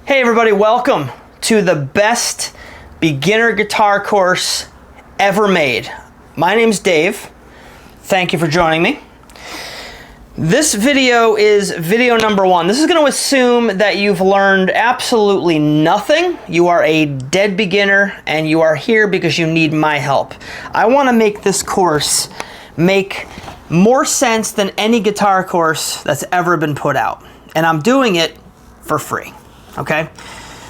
Hey everybody, welcome to the best beginner guitar course ever made. My name's Dave. Thank you for joining me. This video is video number 1. This is going to assume that you've learned absolutely nothing. You are a dead beginner and you are here because you need my help. I want to make this course make more sense than any guitar course that's ever been put out. And I'm doing it for free. Okay,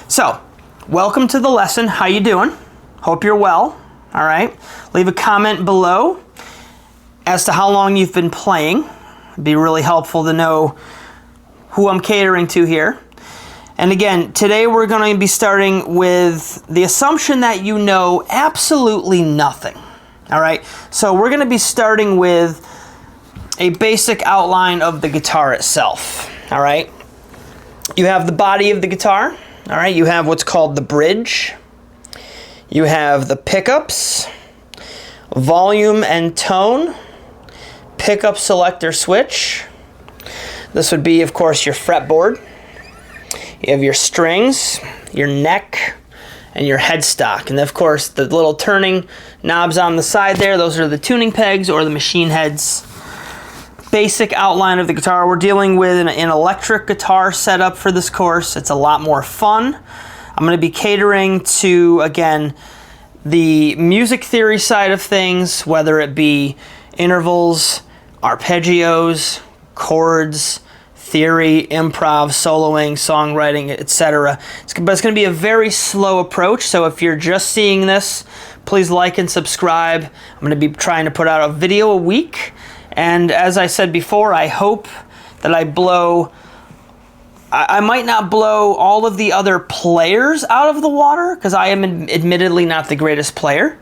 so welcome to the lesson. How you doing? Hope you're well. All right, leave a comment below as to how long you've been playing. It'd be really helpful to know who I'm catering to here. And again, today we're going to be starting with the assumption that you know absolutely nothing. All right, so we're going to be starting with a basic outline of the guitar itself. All right. You have the body of the guitar, all right? You have what's called the bridge. You have the pickups, volume and tone, pickup selector switch. This would be, of course, your fretboard. You have your strings, your neck, and your headstock. And of course, the little turning knobs on the side there, those are the tuning pegs or the machine heads. Basic outline of the guitar. We're dealing with an electric guitar setup for this course. It's a lot more fun. I'm going to be catering to, again, the music theory side of things, whether it be intervals, arpeggios, chords, theory, improv, soloing, songwriting, etc. But it's going to be a very slow approach, so if you're just seeing this, please like and subscribe. I'm going to be trying to put out a video a week. And as I said before, I hope that I might not blow all of the other players out of the water, because I am admittedly not the greatest player.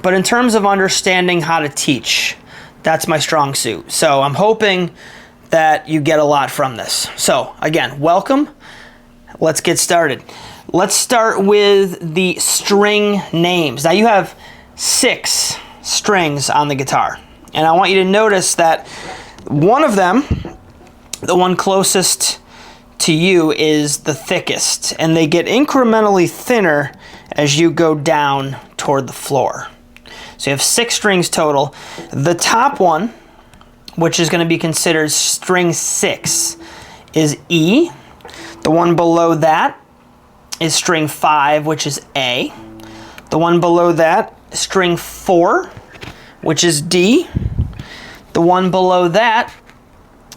But in terms of understanding how to teach, that's my strong suit. So I'm hoping that you get a lot from this. So again, welcome. Let's get started. Let's start with the string names. Now you have 6 strings on the guitar. And I want you to notice that one of them, the one closest to you, is the thickest. And they get incrementally thinner as you go down toward the floor. So you have 6 strings total. The top one, which is going to be considered string 6, is E. The one below that is string 5, which is A. The one below that is string 4, which is D. The one below that,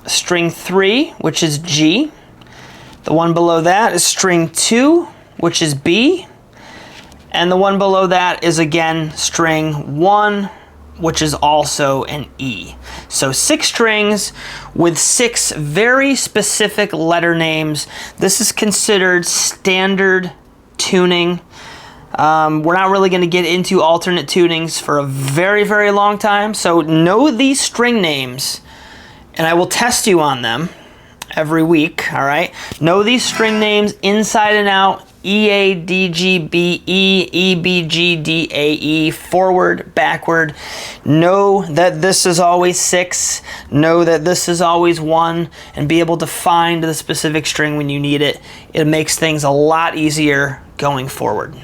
string 3, which is G. The one below that is string 2, which is B. And the one below that is again string 1, which is also an E. So 6 strings with 6 very specific letter names. This is considered standard tuning. We're not really going to get into alternate tunings for a very, very long time. So know these string names, and I will test you on them every week, all right? Know these string names inside and out. E, A, D, G, B, E, E, B, G, D, A, E, forward, backward. Know that this is always 6. Know that this is always 1, and be able to find the specific string when you need it. It makes things a lot easier going forward.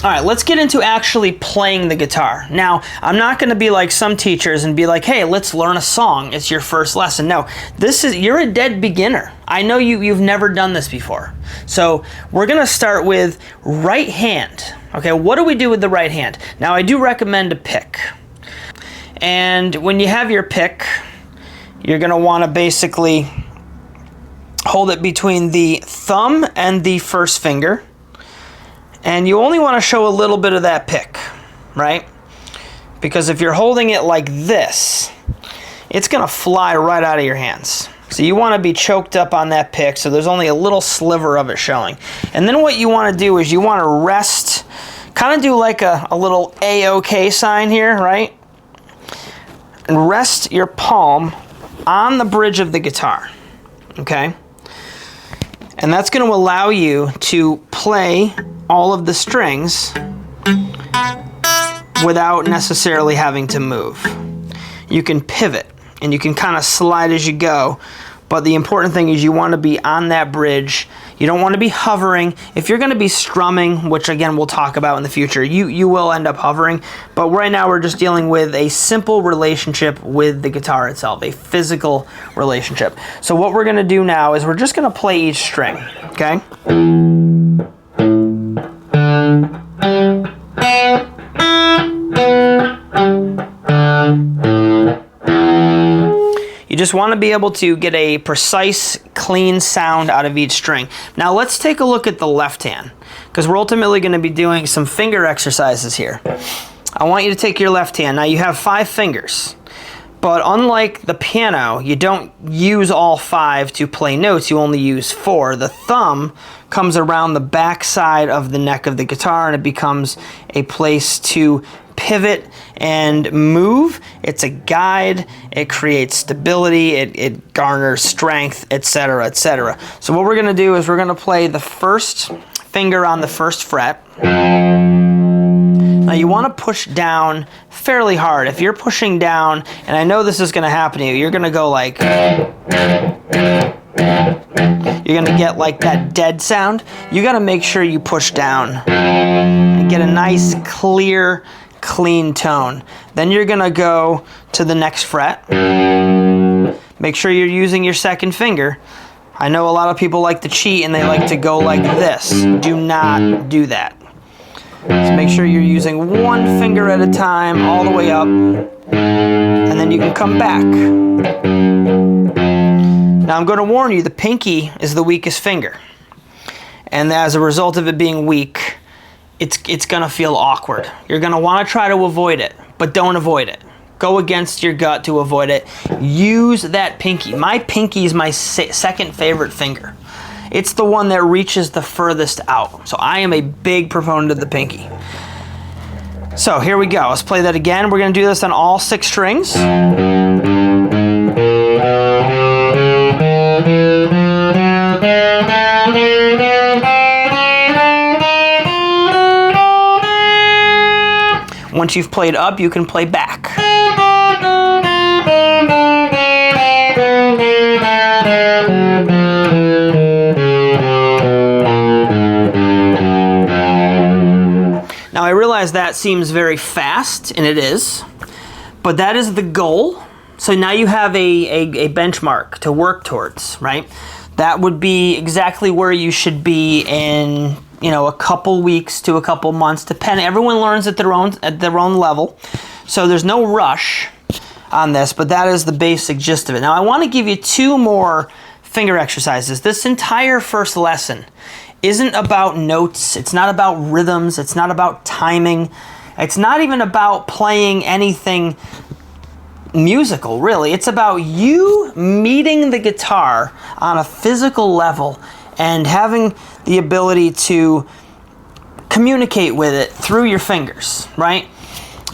All right, let's get into actually playing the guitar. Now, I'm not going to be like some teachers and be like, hey, let's learn a song. It's your first lesson. No, you're a dead beginner. I know you've never done this before. So we're going to start with right hand. Okay, what do we do with the right hand? Now, I do recommend a pick. And when you have your pick, you're going to want to basically hold it between the thumb and the first finger. And you only want to show a little bit of that pick, right? Because if you're holding it like this, it's going to fly right out of your hands. So you want to be choked up on that pick so there's only a little sliver of it showing. And then what you want to do is you want to rest, kind of do like a little A-OK sign here, right? And rest your palm on the bridge of the guitar, okay? And that's going to allow you to play all of the strings without necessarily having to move. You can pivot and you can kind of slide as you go, but the important thing is you want to be on that bridge. You don't want to be hovering. If you're going to be strumming, which again we'll talk about in the future, you will end up hovering. But right now we're just dealing with a simple relationship with the guitar itself, a physical relationship. So what we're going to do now is we're just going to play each string, okay? You just want to be able to get a precise, clean sound out of each string. Now let's take a look at the left hand, because we're ultimately going to be doing some finger exercises here. I want you to take your left hand. Now you have 5 fingers, but unlike the piano, you don't use all 5 to play notes, you only use 4. The thumb comes around the back side of the neck of the guitar and it becomes a place to pivot and move. It's a guide, it creates stability, it garners strength, etc., etc. So what we're going to do is we're going to play the first finger on the first fret. Now you want to push down fairly hard. If you're pushing down, and I know this is going to happen to you, you're going to go like... You're going to get like that dead sound. You got to make sure you push down and get a nice, clear, clean tone. Then you're going to go to the next fret. Make sure you're using your second finger. I know a lot of people like to cheat and they like to go like this. Do not do that. So make sure you're using one finger at a time all the way up, and then you can come back. Now I'm going to warn you, the pinky is the weakest finger. And as a result of it being weak, it's going to feel awkward. You're going to want to try to avoid it, but don't avoid it. Go against your gut to avoid it. Use that pinky. My pinky is my second favorite finger. It's the one that reaches the furthest out. So I am a big proponent of the pinky. So here we go. Let's play that again. We're going to do this on all 6 strings. Once you've played up, you can play back. Now I realize that seems very fast, and it is, but that is the goal. So now you have a benchmark to work towards, right? That would be exactly where you should be in, you know, a couple weeks to a couple months, depending. Everyone learns at their own level, so there's no rush on this, but that is the basic gist of it. Now I want to give you 2 more finger exercises. This entire first lesson isn't about notes, it's not about rhythms, it's not about timing, it's not even about playing anything musical, really. It's about you meeting the guitar on a physical level and having the ability to communicate with it through your fingers, right?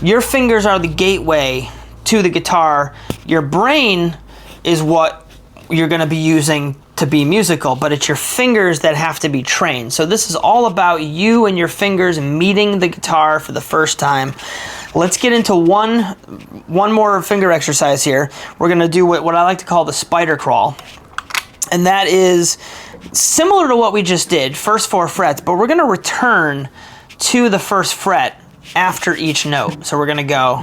Your fingers are the gateway to the guitar. Your brain is what you're going to be using to be musical, but it's your fingers that have to be trained. So this is all about you and your fingers meeting the guitar for the first time. Let's get into one more finger exercise here. We're going to do what I like to call the spider crawl. And that is similar to what we just did, first 4 frets, but we're going to return to the first fret after each note. So we're going to go.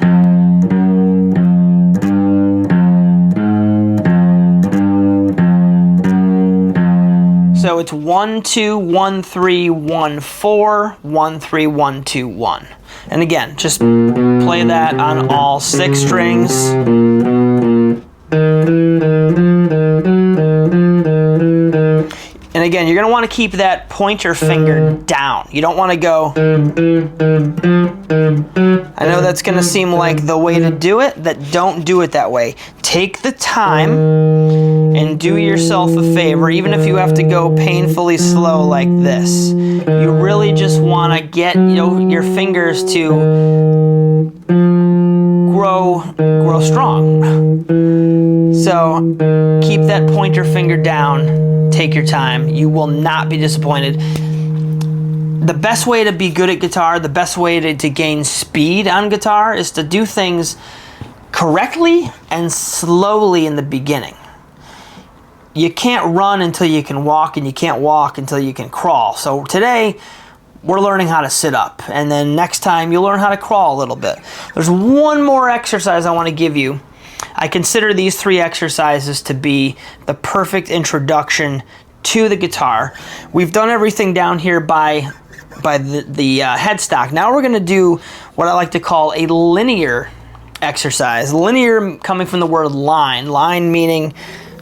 So it's 1 2 1 3 1 4 1 3 1 2 1. And again, just play that on all 6 strings. And again, you're going to want to keep that pointer finger down. You don't want to go... I know that's going to seem like the way to do it. Don't do it that way. Take the time and do yourself a favor, even if you have to go painfully slow like this. You really just want to get your fingers to grow strong. So keep that pointer finger down. Take your time. You will not be disappointed. The best way to be good at guitar, the best way to gain speed on guitar is to do things correctly and slowly in the beginning. you can't run until you can walk, and you can't walk until you can crawl. So today, we're learning how to sit up, and then next time you'll learn how to crawl a little bit. There's one more exercise I want to give you. I consider these 3 exercises to be the perfect introduction to the guitar. We've done everything down here by the headstock. Now we're going to do what I like to call a linear exercise. Linear coming from the word line. Line meaning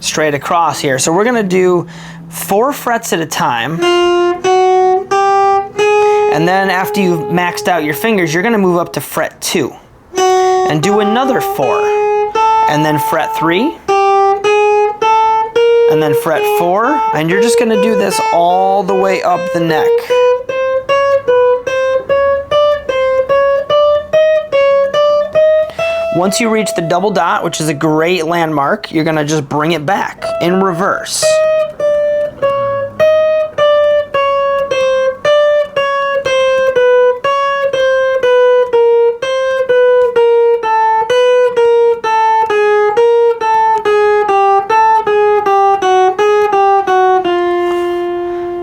straight across here. So we're going to do 4 frets at a time. And then after you've maxed out your fingers, you're going to move up to fret 2. And do another 4. And then fret 3. And then fret 4. And you're just going to do this all the way up the neck. Once you reach the double dot, which is a great landmark, you're going to just bring it back in reverse.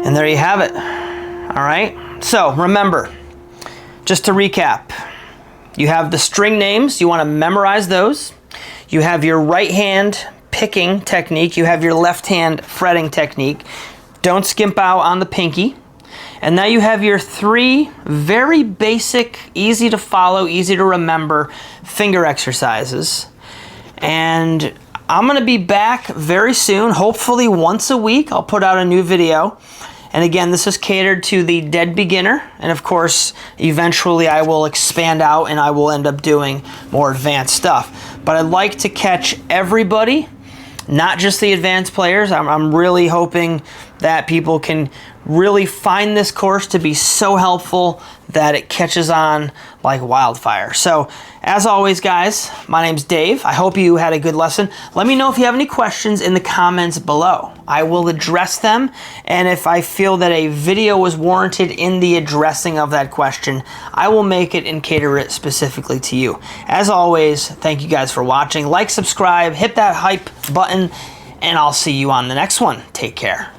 And there you have it. All right. So remember, just to recap, you have the string names. You want to memorize those. You have your right hand picking technique. You have your left hand fretting technique. Don't skimp out on the pinky. And now you have your 3 very basic, easy to follow, easy to remember finger exercises. And I'm going to be back very soon, hopefully once a week. I'll put out a new video. And again, this is catered to the dead beginner. And of course, eventually I will expand out and I will end up doing more advanced stuff. But I'd like to catch everybody, not just the advanced players. I'm really hoping that people can really find this course to be so helpful that it catches on like wildfire. So, as always, guys, my name's Dave. I hope you had a good lesson. Let me know if you have any questions in the comments below. I will address them, and if I feel that a video was warranted in the addressing of that question, I will make it and cater it specifically to you. As always, thank you guys for watching. Like, subscribe, hit that hype button, and I'll see you on the next one. Take care.